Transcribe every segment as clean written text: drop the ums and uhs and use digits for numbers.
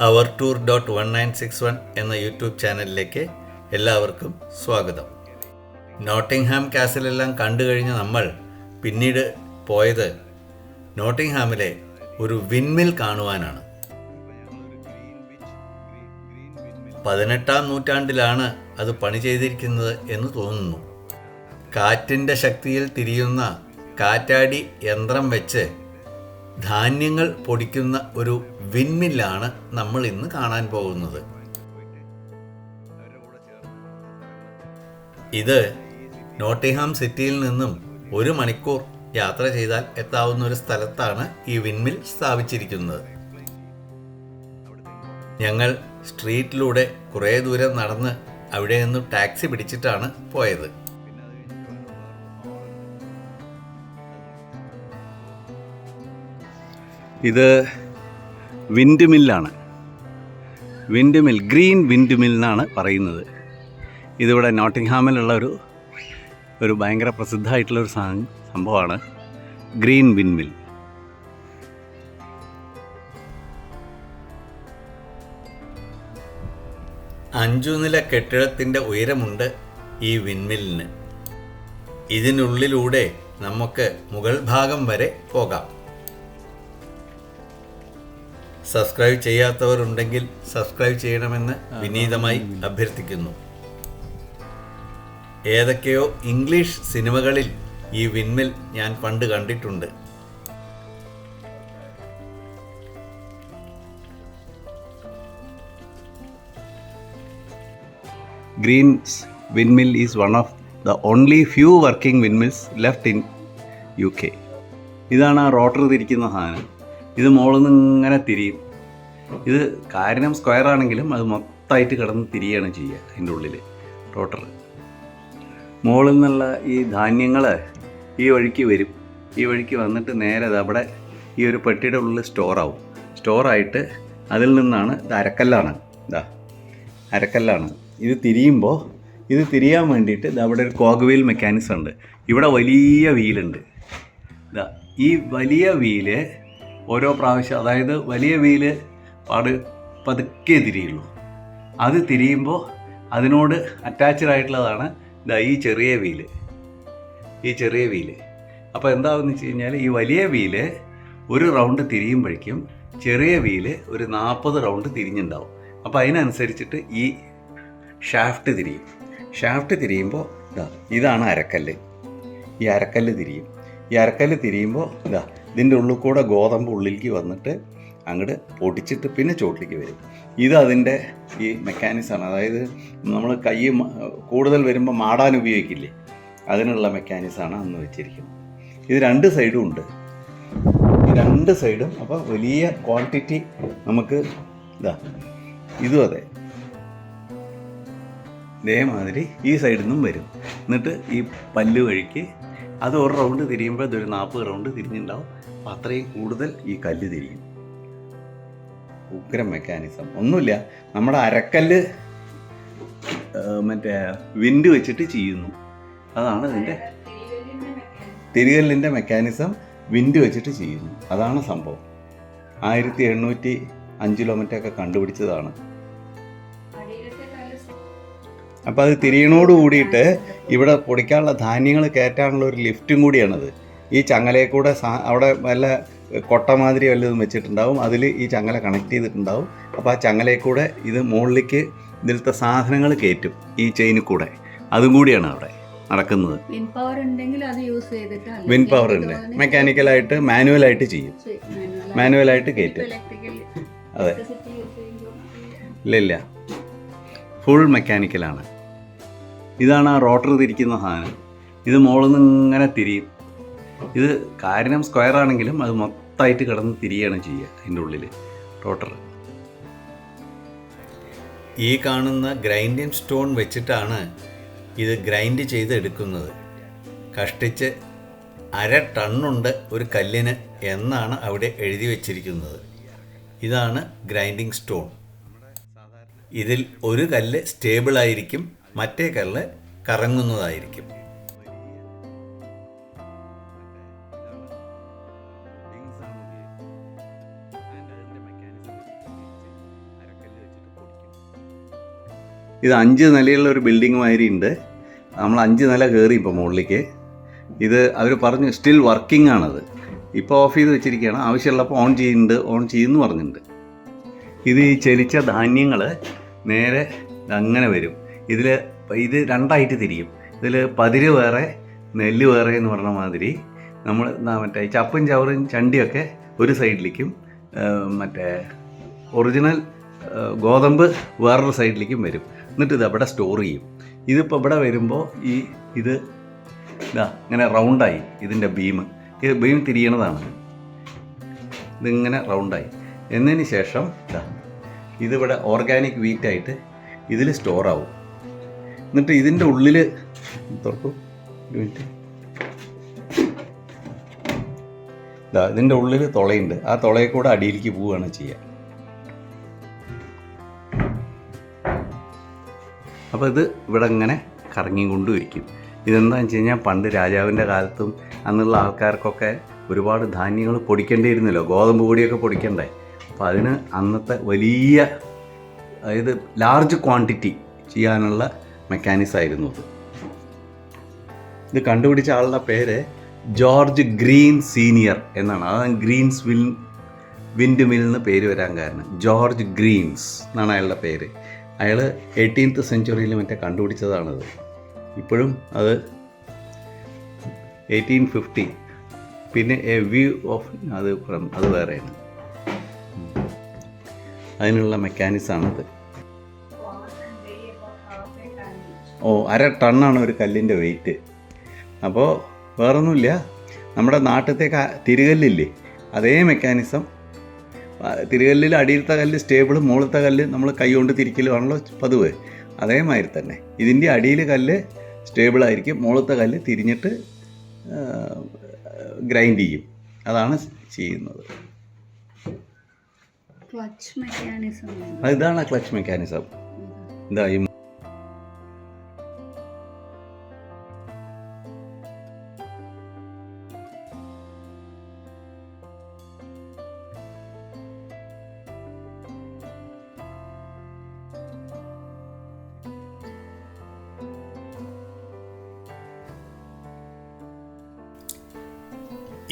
അവർ tour .1961 എന്ന YouTube ചാനലിലേക്ക് എല്ലാവർക്കും സ്വാഗതം. നോട്ടിംഗ്ഹാം കാസിലെല്ലാം കണ്ടു കഴിഞ്ഞ നമ്മൾ പിന്നീട് പോയത് നോട്ടിംഗ്ഹാമിലെ ഒരു വിൻമിൽ കാണുവാനാണ്. 18-ാം നൂറ്റാണ്ടിലാണ് അത് പണി ചെയ്തിരിക്കുന്നത് എന്ന് തോന്നുന്നു. കാറ്റിൻ്റെ ശക്തിയിൽ തിരിയുന്ന കാറ്റാടി യന്ത്രം വെച്ച് ധാന്യങ്ങൾ പൊടിക്കുന്ന ഒരു വിൻമില്ലാണ് നമ്മൾ ഇന്ന് കാണാൻ പോകുന്നത്. ഇത് നോട്ടിംഗ്ഹാം സിറ്റിയിൽ നിന്നും 1 മണിക്കൂർ യാത്ര ചെയ്താൽ എത്താവുന്ന ഒരു സ്ഥലത്താണ് ഈ വിൻമിൽ സ്ഥാപിച്ചിരിക്കുന്നത്. ഞങ്ങൾ സ്ട്രീറ്റിലൂടെ കുറേ ദൂരം നടന്ന് അവിടെ നിന്നും ടാക്സി പിടിച്ചിട്ടാണ് പോയത്. ഇത് വിൻഡ് മില്ലാണ്. Windmill, green windmill എന്നാണ് പറയുന്നത്. ഇതിവിടെ നോട്ടിംഗ്ഹാമിലുള്ള ഒരു ഭയങ്കര പ്രസിദ്ധമായിട്ടുള്ളൊരു സംഭവമാണ് ഗ്രീൻ വിൻഡ് മിൽ. അഞ്ചു നില കെട്ടിടത്തിൻ്റെ ഉയരമുണ്ട് ഈ വിൻമില്ലിന്. ഇതിനുള്ളിലൂടെ നമുക്ക് മുകൾ ഭാഗം വരെ പോകാം. സബ്സ്ക്രൈബ് ചെയ്യാത്തവരുണ്ടെങ്കിൽ സബ്സ്ക്രൈബ് ചെയ്യണമെന്ന് വിനീതമായി അഭ്യർത്ഥിക്കുന്നു. ഏതൊക്കെയോ ഇംഗ്ലീഷ് സിനിമകളിൽ ഈ വിൻമിൽ ഞാൻ പണ്ട് കണ്ടിട്ടുണ്ട്. Green windmill is one of the only few working windmills left in UK. ഇതാണ് ആ റോട്ടർ തിരിക്കുന്ന സാധനം. ഇത് മുകളിൽ നിന്ന് ഇങ്ങനെ തിരിയും. ഇത് കാരണം സ്ക്വയർ ആണെങ്കിലും അത് മൊത്തമായിട്ട് കിടന്ന് തിരിയാണ് ചെയ്യുക. അതിൻ്റെ ഉള്ളിൽ റോട്ടർ മുകളിൽ നിന്നുള്ള ഈ ധാന്യങ്ങൾ ഈ വഴിക്ക് വരും. ഈ വഴിക്ക് വന്നിട്ട് നേരെ അവിടെ ഈ ഒരു പെട്ടിയുടെ ഉള്ളിൽ സ്റ്റോറാവും. സ്റ്റോറായിട്ട് അതിൽ നിന്നാണ് ഇത് അരക്കല്ലാണ്. അരക്കല്ലാണ്. ഇത് തിരിയുമ്പോൾ ഇത് തിരിയാൻ വേണ്ടിയിട്ട് അവിടെ ഒരു കോഗ് വീൽ മെക്കാനിസം ഉണ്ട്. ഇവിടെ വലിയ വീലുണ്ട്. ഈ വലിയ വീല് ഓരോ പ്രാവശ്യം, അതായത് വലിയ വീല് പതുക്കെ തിരിയുള്ളൂ. അത് തിരിയുമ്പോൾ അതിനോട് അറ്റാച്ച്ഡ് ആയിട്ടുള്ളതാണ് ഈ ചെറിയ വീല്. അപ്പോൾ എന്താണെന്ന് വെച്ച് കഴിഞ്ഞാൽ ഈ വലിയ വീല് ഒരു റൗണ്ട് തിരിയുമ്പോഴേക്കും ചെറിയ വീല് ഒരു 40 റൗണ്ട് തിരിഞ്ഞുണ്ടാവും. അപ്പോൾ അതിനനുസരിച്ചിട്ട് ഈ ഷാഫ്റ്റ് തിരിയും. ഷാഫ്റ്റ് തിരിയുമ്പോൾ ഇതാണ് അരക്കല്ല്. ഈ അരക്കല്ല് തിരിയുമ്പോൾ ഇതിൻ്റെ ഉള്ളിൽ കൂടെ ഗോതമ്പ് ഉള്ളിലേക്ക് വന്നിട്ട് അങ്ങോട്ട് പൊടിച്ചിട്ട് പിന്നെ ചോട്ടിലേക്ക് വരും. ഇത് അതിൻ്റെ ഈ മെക്കാനിസമാണ്. അതായത് നമ്മൾ കൈ കൂടുതൽ വരുമ്പോൾ മാടാൻ ഉപയോഗിക്കില്ലേ, അതിനുള്ള മെക്കാനിസമാണ് അന്ന് വെച്ചിരിക്കുന്നത്. ഇത് 2 സൈഡും ഉണ്ട്. ഈ 2 സൈഡും അപ്പോൾ വലിയ ക്വാണ്ടിറ്റി നമുക്ക് ഇതും അതെ ഇതേമാതിരി ഈ സൈഡിൽ നിന്നും വരും. എന്നിട്ട് ഈ പല്ല് വഴിക്ക് അത് ഒരു റൗണ്ട് തിരിയുമ്പോൾ ഇതൊരു 40 റൗണ്ട് തിരിഞ്ഞുണ്ടാവും. അപ്പം അത്രയും കൂടുതൽ ഈ കല്ല് തിരിയും. ഉഗ്രം മെക്കാനിസം. ഒന്നുമില്ല, നമ്മുടെ അരക്കല്ല് മറ്റേ വിൻഡ് വെച്ചിട്ട് ചെയ്യുന്നു. അതാണ് ഇതിൻ്റെ തിരികല്ലിൻ്റെ മെക്കാനിസം. വിൻഡ് വെച്ചിട്ട് ചെയ്യുന്നു, അതാണ് സംഭവം. 1705 മറ്റൊക്കെ കണ്ടുപിടിച്ചതാണ്. അപ്പോൾ അത് തിരിയണോട് കൂടിയിട്ട് ഇവിടെ പൊടിക്കാനുള്ള ധാന്യങ്ങൾ കയറ്റാനുള്ള ഒരു ലിഫ്റ്റും കൂടിയാണത്. ഈ ചങ്ങലയിൽ കൂടെ അവിടെ വല്ല കൊട്ട മാതിരി വല്ലതും വെച്ചിട്ടുണ്ടാവും. അതിൽ ഈ ചങ്ങല കണക്ട് ചെയ്തിട്ടുണ്ടാവും. അപ്പോൾ ആ ചങ്ങലയിൽ കൂടെ ഇത് മുകളിലേക്ക് ഇതിലത്തെ സാധനങ്ങൾ കയറ്റും ഈ ചെയിനിൽ കൂടെ. അതും കൂടിയാണ് അവിടെ നടക്കുന്നത്. വിൻ പവർ ഉണ്ട്. മെക്കാനിക്കലായിട്ട് മാനുവലായിട്ട് ചെയ്യും. മാനുവലായിട്ട് കയറ്റും. അതെ, ഇല്ല, ഫുൾ മെക്കാനിക്കലാണ്. ഇതാണ് ആ റോട്ടർ തിരിക്കുന്ന സാധനം. ഇത് മുകളിൽ നിന്ന് ഇങ്ങനെ തിരിയും. ഇത് കാരണം സ്ക്വയർ ആണെങ്കിലും അത് മൊത്തമായിട്ട് കിടന്ന് തിരിയാണ് ചെയ്യുക. അതിൻ്റെ ഉള്ളിൽ റോട്ടർ. ഈ കാണുന്ന ഗ്രൈൻഡിങ് സ്റ്റോൺ വെച്ചിട്ടാണ് ഇത് ഗ്രൈൻഡ് ചെയ്ത് എടുക്കുന്നത്. കഷ്ടിച്ച് 1/2 ടണ്ണുണ്ട് ഒരു കല്ലിന് എന്നാണ് അവിടെ എഴുതി വച്ചിരിക്കുന്നത്. ഇതാണ് ഗ്രൈൻഡിങ് സ്റ്റോൺ. ഇതിൽ ഒരു കല്ല് സ്റ്റേബിളായിരിക്കും, മറ്റേ കല്ല് കറങ്ങുന്നതായിരിക്കും. ഇത് 5 നിലയുള്ള ഒരു ബിൽഡിംഗ് മാതിരി ഉണ്ട്. നമ്മൾ 5 നില കയറി ഇപ്പോൾ മുകളിലേക്ക്. ഇത് അവർ പറഞ്ഞു സ്റ്റിൽ വർക്കിംഗ് ആണത്. ഇപ്പോൾ ഓഫ് ചെയ്ത് വെച്ചിരിക്കുകയാണ്. ആവശ്യമുള്ളപ്പോൾ ഓൺ ചെയ്യുമെന്ന് പറഞ്ഞിട്ടുണ്ട്. ഇത് ഈ ചെരിച്ച ധാന്യങ്ങൾ നേരെ അങ്ങനെ വരും. ഇത് രണ്ടായിട്ട് തിരിയും. ഇതിൽ പതിര് വേറെ നെല്ല് വേറെ എന്ന് പറഞ്ഞ മാതിരി നമ്മൾ മറ്റേ ചപ്പും ചവറും ചണ്ടിയൊക്കെ ഒരു സൈഡിലേക്കും മറ്റേ ഒറിജിനൽ ഗോതമ്പ് വേറൊരു സൈഡിലേക്കും വരും. എന്നിട്ട് ഇത് അവിടെ സ്റ്റോർ ചെയ്യും. ഇതിപ്പോൾ ഇവിടെ വരുമ്പോൾ ഇത് ഇങ്ങനെ റൗണ്ടായി ഇതിൻ്റെ ബീം തിരിയണതാണ്. ഇതിങ്ങനെ റൗണ്ടായി എന്നതിന് ശേഷം ഇതിവിടെ ഓർഗാനിക് വീറ്റായിട്ട് ഇതിൽ സ്റ്റോറാവും. എന്നിട്ട് ഇതിൻ്റെ ഉള്ളിൽ തുറക്കും ഒരു മിനിറ്റ്. ഇതിൻ്റെ ഉള്ളിൽ തുളയുണ്ട്. ആ തുളയെ കൂടെ അടിയിലേക്ക് പോവുകയാണ് ചെയ്യുക. അപ്പോൾ ഇത് ഇവിടെ ഇങ്ങനെ കറങ്ങി കൊണ്ടുവയ്ക്കും. ഇതെന്താണെന്ന് വെച്ച് കഴിഞ്ഞാൽ പണ്ട് രാജാവിൻ്റെ കാലത്തും അന്നുള്ള ആൾക്കാർക്കൊക്കെ ഒരുപാട് ധാന്യങ്ങൾ പൊടിക്കേണ്ടിയിരുന്നല്ലോ, ഗോതമ്പ് പൊടിയൊക്കെ പൊടിക്കണ്ടേ. അപ്പോൾ അതിന് അന്നത്തെ വലിയ, അതായത് ലാർജ് ക്വാണ്ടിറ്റി ചെയ്യാനുള്ള മെക്കാനിസം ആയിരുന്നു ഇത് കണ്ടുപിടിച്ച ആളുടെ പേര് ജോർജ് ഗ്രീൻ സീനിയർ എന്നാണ്. അതാണ് ഗ്രീൻസ് വിൻഡ് മിൽ എന്ന് പേര് വരാൻ കാരണം. ജോർജ് ഗ്രീൻസ് എന്നാണ് അയാളുടെ പേര്. അയാൾ 18th സെഞ്ച്വറിയിൽ മറ്റേ കണ്ടുപിടിച്ചതാണത്. ഇപ്പോഴും അത് 1850. പിന്നെ എ വ്യൂ ഓഫ് അത് വേറെയാണ്. അതിനുള്ള മെക്കാനിസമാണത്. 1/2 ടണ്ണാണ് ഒരു കല്ലിൻ്റെ വെയിറ്റ്. അപ്പോൾ വേറൊന്നുമില്ല, നമ്മുടെ നാട്ടിലത്തെ തിരുകല്ലില്ലേ അതേ മെക്കാനിസം. തിരുകല്ലിൽ അടിയിലത്തെ കല്ല് സ്റ്റേബിൾ, മുകളിലത്തെ കല്ല് നമ്മൾ കൈ കൊണ്ട് തിരിക്കലുമാണല്ലോ പതിവ്. അതേമാതിരി തന്നെ ഇതിൻ്റെ അടിയിൽ കല്ല് സ്റ്റേബിളായിരിക്കും, മുകളിലത്തെ കല്ല് തിരിഞ്ഞിട്ട് ഗ്രൈൻഡ് ചെയ്യും. അതാണ് ചെയ്യുന്നത്. ഇതാണ് ക്ലച്ച് മെക്കാനിസം. ഇതാ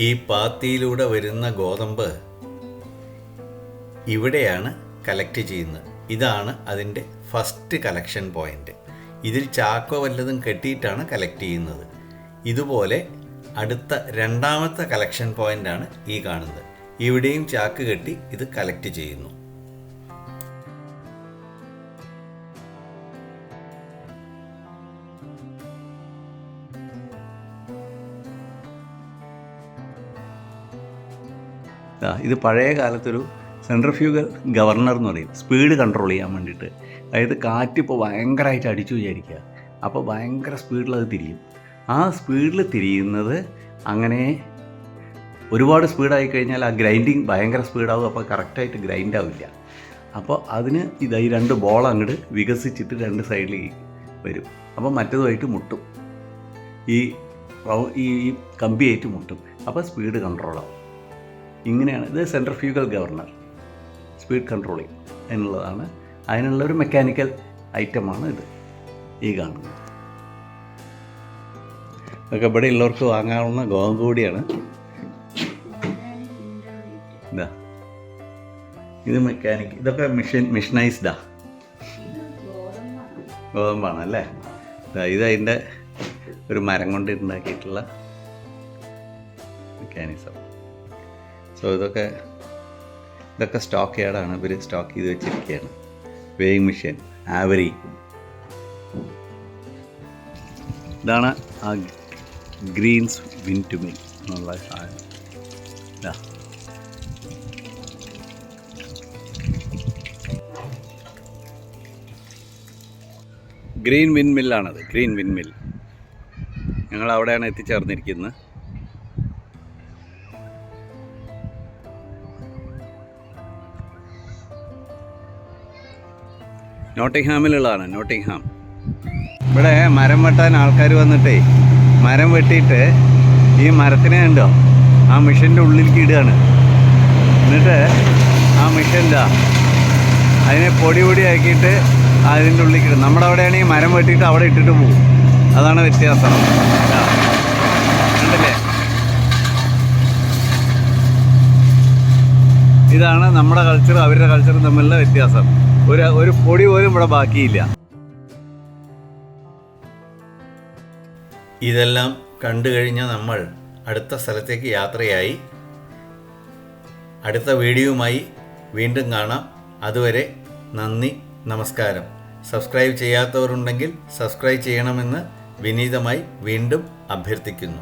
ഈ പാത്തിയിലൂടെ വരുന്ന ഗോതമ്പ് ഇവിടെയാണ് കളക്ട് ചെയ്യുന്നത്. ഇതാണ് അതിൻ്റെ ഫസ്റ്റ് കളക്ഷൻ പോയിൻ്റ്. ഇതിൽ ചാക്കോ വല്ലതും കെട്ടിയിട്ടാണ് കളക്ട് ചെയ്യുന്നത്. ഇതുപോലെ അടുത്ത രണ്ടാമത്തെ കളക്ഷൻ പോയിൻ്റാണ് ഈ കാണുന്നത്. ഇവിടെയും ചാക്ക് കെട്ടി ഇത് കളക്ട് ചെയ്യുന്നു. ഇത് പഴയ കാലത്തൊരു സെൻട്രിഫ്യൂഗൽ ഗവർണർ എന്ന് പറയും, സ്പീഡ് കൺട്രോൾ ചെയ്യാൻ വേണ്ടിയിട്ട്. അതായത് കാറ്റ് ഇപ്പോൾ ഭയങ്കരമായിട്ട് അടിച്ചു വിചാരിക്കുക, അപ്പോൾ ഭയങ്കര സ്പീഡിൽ അത് തിരിയും. ആ സ്പീഡിൽ തിരിയുന്നത് അങ്ങനെ ഒരുപാട് സ്പീഡായി കഴിഞ്ഞാൽ ആ ഗ്രൈൻഡിങ് ഭയങ്കര സ്പീഡാവും. അപ്പോൾ കറക്റ്റായിട്ട് ഗ്രൈൻഡ് ആവില്ല. അപ്പോൾ അതിന് ഈ 2 ബോൾ അങ്ങോട്ട് വികസിച്ചിട്ട് 2 സൈഡിലേക്ക് വരും. അപ്പോൾ മറ്റേതുമായിട്ട് മുട്ടും, ഈ കമ്പിയായിട്ട് മുട്ടും. അപ്പോൾ സ്പീഡ് കൺട്രോളാവും. ഇങ്ങനെയാണ് ഇത് സെൻട്രിഫ്യൂഗൽ ഗവർണർ, സ്പീഡ് കൺട്രോളിങ് എന്നുള്ളതാണ്. അതിനുള്ളൊരു മെക്കാനിക്കൽ ഐറ്റമാണ് ഇത് ഈ കാണുന്നത്. ഇതൊക്കെ ഇവിടെ ഉള്ളവർക്ക് വാങ്ങാവുന്ന ഗോതമ്പ് പൊടിയാണ്. ഇതാ ഇത് ഇതൊക്കെ മിഷനൈസ്ഡാ ഗോതമ്പാണ് അല്ലേ. ഇത് അതിൻ്റെ ഒരു മരം കൊണ്ട് ഉണ്ടാക്കിയിട്ടുള്ള മെക്കാനിസം. സോ ഇതൊക്കെ സ്റ്റോക്ക് യാർഡാണ്. ഇവർ സ്റ്റോക്ക് ചെയ്ത് വെച്ചിരിക്കുകയാണ്. വെയിങ് മെഷീൻ, ആവരി. ഇതാണ് ആ ഗ്രീൻസ് വിൻഡ് മിൽ എന്നുള്ള സാധനം. ഇതാ ഗ്രീൻ വിൻഡ് മില്ലാണത്. Green windmill. ഞങ്ങൾ അവിടെയാണ് എത്തിച്ചേർന്നിരിക്കുന്നത്. നോട്ടിംഗ്ഹാമിലുള്ളതാണ്. നോട്ടിംഗ്ഹാം. ഇവിടെ മരം വെട്ടാൻ ആൾക്കാർ വന്നിട്ടേ മരം വെട്ടിയിട്ട് ഈ മരത്തിനെ ഉണ്ടോ ആ മിഷൻ്റെ ഉള്ളിലേക്ക് ഇടുകയാണ്. എന്നിട്ട് ആ മിഷൻ അതിനെ പൊടി ആക്കിയിട്ട് അതിൻ്റെ ഉള്ളിൽ കിട്ടും. നമ്മുടെ അവിടെയാണെങ്കിൽ മരം വെട്ടിയിട്ട് അവിടെ ഇട്ടിട്ട് പോകും. അതാണ് വ്യത്യാസം. കണ്ടില്ലേ? ഇതാണ് നമ്മുടെ കൾച്ചറും അവരുടെ കൾച്ചറും തമ്മിലുള്ള വ്യത്യാസം. ഒരു പൊടി പോലും ഇവിടെ ബാക്കിയില്ല. ഇതെല്ലാം കണ്ടു കഴിഞ്ഞ നമ്മൾ അടുത്ത സ്ഥലത്തേക്ക് യാത്രയായി. അടുത്ത വീഡിയോയുമായി വീണ്ടും കാണാം. അതുവരെ നന്ദി, നമസ്കാരം. സബ്സ്ക്രൈബ് ചെയ്യാത്തവരുണ്ടെങ്കിൽ സബ്സ്ക്രൈബ് ചെയ്യണമെന്ന് വിനീതമായി വീണ്ടും അഭ്യർത്ഥിക്കുന്നു.